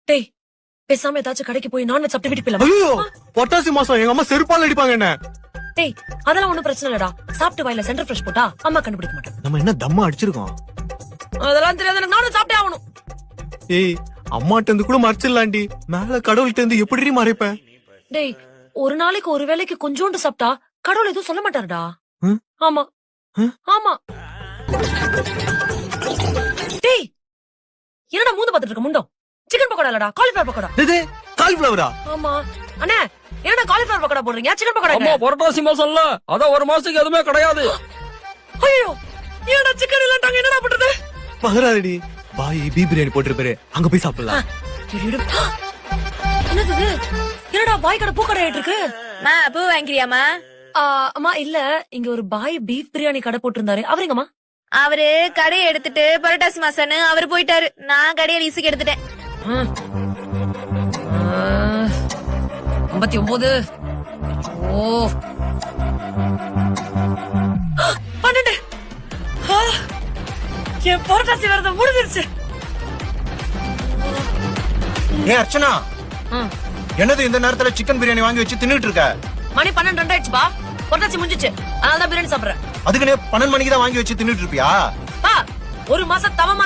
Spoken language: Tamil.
டேய் பேசாம ஏதாச்சும் கடைக்கு போய் நான்வெஜ் சாப்பிட்டு வீட்டுக்கு போயிடலாம். ஐயோ பொட்டாசி மாசம் எங்க அம்மா செருப்பால அடிப்பாங்க என்ன. டேய் அதெல்லாம் ஒண்ணும் பிரச்சனை இல்லடா. சாப்பிட்டு வாயில சென்டர் ஃப்ரெஷ் போட்டா அம்மா கண்டுபிடிக்க மாட்டேன். நம்ம என்ன தம்மா அடிச்சிருக்கோம். அதெல்லாம் தெரியாது, எனக்கு நானும் சாப்பிட்டே ஆகணும். ஏய் அம்மாட்ட இருந்து கூட மறைச்சிடலாண்டி, மேல கடவுள்கிட்ட இருந்து எப்படி மறைப்பேன். டேய் ஒரு நாளைக்கு ஒரு வேளைக்கு கொஞ்சோண்டு சாப்பிட்டா கடவுள் எதுவும் சொல்ல மாட்டாருடா. ஆமா ஆமா. டேய் என்னடா மூந்து பாத்துட்டு இருக்க முண்டோ? சிக்கன் பக்கோடா இல்லடா, காலிஃபிளவர் பக்கோடா. இது காலிஃபிளவரா? ஆமா அண்ணே, என்னடா காலிஃபிளவர் பக்கோடா போடுறீங்க? சிக்கன் பக்கோடா அம்மா புரட்டாசி மாசம் இல்ல, அதான் ஒரு மாசத்துக்கு எதுவுமே கிடையாது. ஐயோ ஏன்டா சிக்கன் இல்லட்டாங்க, என்னடா பண்றது? பகராடி பாய் பீ பிரியாணி போட்டுருப்பாரு, அங்க போய் சாப்பிடலாம். என்னது இது? என்னடா பாய் கடை பூக்கடை ஆயிட்டு இருக்கு? பூ வாங்கிறியாமா? அம்மா இல்ல, இங்க ஒரு பாய் பீஃப் பிரியாணி கடை போட்டிருந்தாரு, அவருங்கம்மா. அவரு கடையை எடுத்துட்டு புரட்டாசி மாசம்னு அவரு போயிட்டாரு. நான் கடையை லீஸுக்கு எடுத்துட்டேன். 59 ஓ 12 என் புரட்டாசி விரதம் முடிஞ்சிருச்சு. ஏ அர்ச்சனா, என்னது இந்த நேரத்துல சிக்கன் பிரியாணி வாங்கி வச்சு தின்னுட்டு இருக்க? மணி 12 ஆயிடுச்சுப்பா, புரட்டாசி முடிஞ்சிச்சு, அதனாலதான் பிரியாணி சாப்பிடுறேன். அதுக்குன்னு 12 மணிக்கு தான் வாங்கி வச்சு தின்னுட்டு இருப்பியா? ஒரு மாசம் தவமா